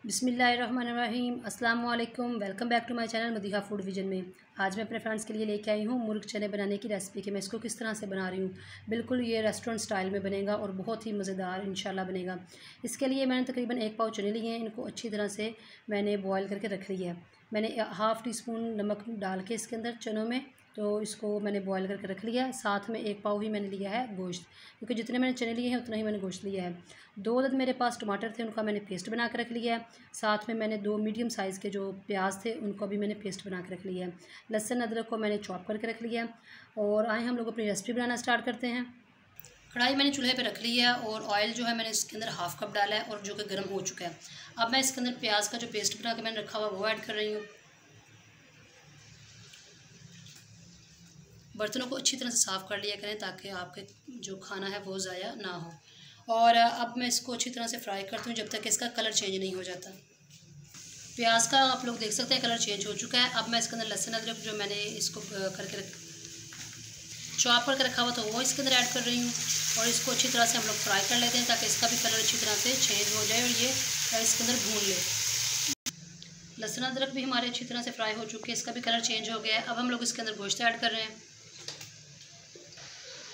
बिस्मिल्लाहिर्रहमानिर्रहीम अस्सलाम वालेकुम। Welcome back to my channel Madiha food vision में। आज मैं अपने फ्रेंड्स के लिए लेके आई हूँ मुर्ग चने बनाने की रेसिपी कि मैं इसको किस तरह से बना रही हूँ। बिल्कुल ये रेस्टोरेंट स्टाइल में बनेगा और बहुत ही मज़ेदार इंशाल्लाह बनेगा। इसके लिए मैंने तकरीबन 1 पाव चने लिए हैं। इनको अच्छी तरह से मैंने बॉयल करके रख लिया है। मैंने हाफ़ टी स्पून नमक डाल के इसके अंदर चनों में, तो इसको मैंने बॉयल करके रख लिया है। साथ में 1 पाव ही मैंने लिया है गोश्त, क्योंकि जितने मैंने चने लिए हैं उतना ही मैंने गोश्त लिया है। 2 अदद मेरे पास टमाटर थे, उनका मैंने पेस्ट बना के रख लिया है। साथ में मैंने 2 मीडियम साइज़ के जो प्याज थे उनको भी मैंने पेस्ट बना के रख लिया है। लहसुन अदरक को मैंने चॉप करके रख लिया है। और आए हम लोग अपनी रेसिपी बनाना स्टार्ट करते हैं। कढ़ाई मैंने चूल्हे पे रख ली है और ऑयल जो है मैंने इसके अंदर हाफ़ कप डाला है और जो कि गर्म हो चुका है। अब मैं इसके अंदर प्याज का जो पेस्ट बना के मैंने रखा हुआ वो ऐड कर रही हूँ। बर्तनों को अच्छी तरह से साफ़ कर लिया करें ताकि आपके जो खाना है वो ज़ाया ना हो। और अब मैं इसको अच्छी तरह से फ्राई करती हूँ जब तक इसका कलर चेंज नहीं हो जाता। प्याज का आप लोग देख सकते हैं कलर चेंज हो चुका है। अब मैं इसके अंदर लहसुन अदरक जो मैंने इसको करके चॉप करके रखा हुआ था वो इसके अंदर ऐड कर रही हूँ और इसको अच्छी तरह से हम लोग फ्राई कर लेते हैं ताकि इसका भी कलर अच्छी तरह से चेंज हो जाए और ये इसके अंदर भून ले। लहसुन अदरक भी हमारे अच्छी तरह से फ्राई हो चुके हैं, इसका भी कलर चेंज हो गया है। अब हम लोग इसके अंदर गोश्त ऐड कर रहे हैं।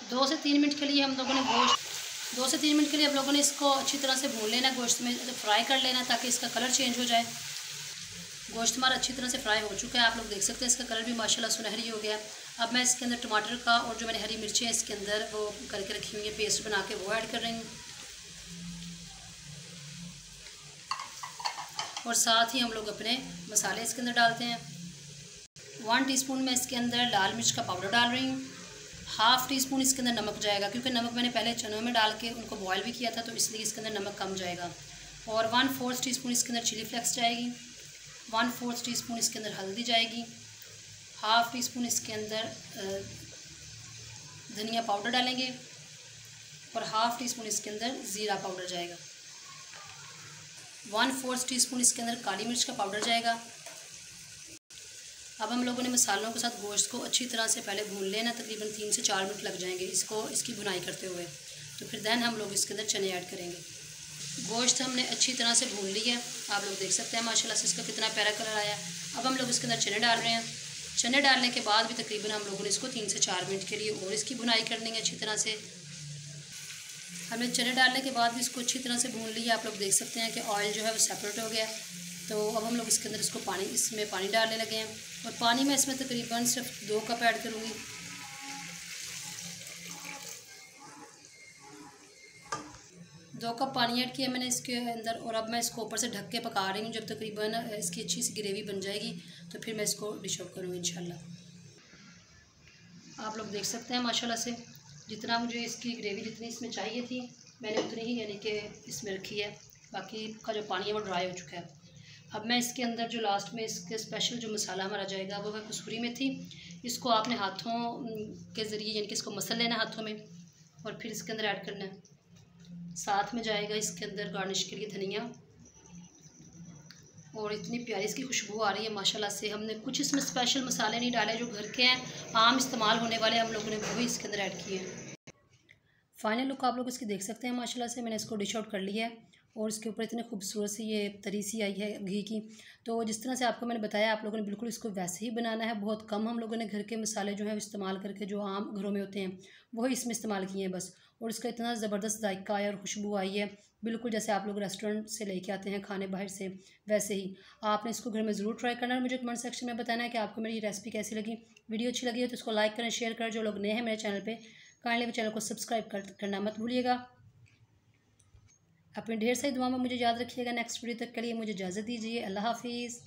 2 से 3 मिनट के लिए हम लोगों ने हम लोगों ने इसको अच्छी तरह से भून लेना है, गोश्त में फ्राई कर लेना है ताकि इसका कलर चेंज हो जाए। गोश्त हमारा अच्छी तरह से फ्राई हो चुका है, आप लोग देख सकते हैं इसका कलर भी माशाल्लाह सुनहरी हो गया। अब मैं इसके अंदर टमाटर का और जो मैंने हरी मिर्चें इसके अंदर वो करके रखी हुई है पेस्ट बना के वो ऐड कर रही हूँ। और साथ ही हम लोग अपने मसाले इसके अंदर डालते हैं। 1 टीस्पून मैं इसके अंदर लाल मिर्च का पाउडर डाल रही हूँ। हाफ़ टी स्पून इसके अंदर नमक जाएगा, क्योंकि नमक मैंने पहले चनों में डाल के उनको बॉयल भी किया था, तो इसलिए इसके अंदर नमक कम जाएगा। और 1/4 टीस्पून इसके अंदर चिली फ्लेक्स जाएगी। 1/4 टीस्पून इसके अंदर हल्दी जाएगी। हाफ़ टी स्पून इसके अंदर धनिया पाउडर डालेंगे और हाफ़ टी स्पून इसके अंदर ज़ीरा पाउडर जाएगा। 1/4 टीस्पून इसके अंदर काली मिर्च का पाउडर जाएगा। अब हम लोगों ने मसालों के साथ गोश्त को अच्छी तरह से पहले भून लेना, तकरीबन 3 से 4 मिनट लग जाएंगे इसकी भुनाई करते हुए। तो फिर दैन हम लोग इसके अंदर चने ऐड करेंगे। गोश्त हमने अच्छी तरह से भून लिया है, आप लोग देख सकते हैं माशाल्लाह से इसका कितना प्यारा कलर आया। अब हम लोग इसके अंदर चने डाल रहे हैं। चने डालने के बाद भी तकरीबन हम लोगों ने इसको 3 से 4 मिनट के लिए और इसकी भुनाई करनी है अच्छी तरह से। हमने चने डालने के बाद भी इसको अच्छी तरह से भून लिया। आप लोग देख सकते हैं कि ऑयल जो है वो सेपरेट हो गया। तो अब हम लोग इसके अंदर इसमें पानी डालने लगे हैं और पानी में इसमें तकरीबन सिर्फ 2 कप ऐड करूँगी। 2 कप पानी ऐड किया मैंने इसके अंदर और अब मैं इसको ऊपर से ढक के पका रही हूँ जब तकरीबन इसकी अच्छी सी ग्रेवी बन जाएगी, तो फिर मैं इसको डिश आउट करूँगी इंशाल्लाह। आप लोग देख सकते हैं माशाल्लाह से जितना मुझे इसकी ग्रेवी जितनी इसमें चाहिए थी मैंने उतनी ही यानी कि इसमें रखी है। बाकी का जो पानी है वो ड्राई हो चुका है। अब मैं इसके अंदर जो लास्ट में इसके स्पेशल जो मसाला हमारा जाएगा वो है कसूरी मेथी। इसको आपने हाथों के ज़रिए यानी कि इसको मसल लेना हाथों में और फिर इसके अंदर ऐड करना है। साथ में जाएगा इसके अंदर गार्निश के लिए धनिया। और इतनी प्यारी इसकी खुशबू आ रही है माशाल्लाह से। हमने कुछ इसमें स्पेशल मसाले नहीं डाले, जो घर के हैं आम इस्तेमाल होने वाले हम लोगों ने वो भी इसके अंदर ऐड किए हैं। फाइनल लुक आप लोग इसकी देख सकते हैं माशाल्लाह से। मैंने इसको डिश आउट कर लिया है और इसके ऊपर इतने खूबसूरत सी ये तरी सी आई है घी की। तो जिस तरह से आपको मैंने बताया आप लोगों ने बिल्कुल इसको वैसे ही बनाना है। बहुत कम हम लोगों ने घर के मसाले जो है इस्तेमाल करके जो आम घरों में होते हैं वही इसमें इस्तेमाल किए हैं बस। और इसका इतना ज़बरदस्त जायका आया और खुशबू आई है, बिल्कुल जैसे आप लोग रेस्टोरेंट से लेके आते हैं खाने बाहर से, वैसे ही आपने इसको घर में ज़रूर ट्राई करना है। मुझे कमेंट सेक्शन में बताना है कि आपको मेरी रेसिपी कैसी लगी। वीडियो अच्छी लगी है तो इसको लाइक करें, शेयर करें। जो लोग नए हैं मेरे चैनल पर काइंडली चैनल को सब्सक्राइब करना मत भूलिएगा। अपनी ढेर सारी दुआ में मुझे याद रखिएगा। नेक्स्ट वीडियो तक के लिए मुझे इजाज़त दीजिए। अल्लाह हाफिज़।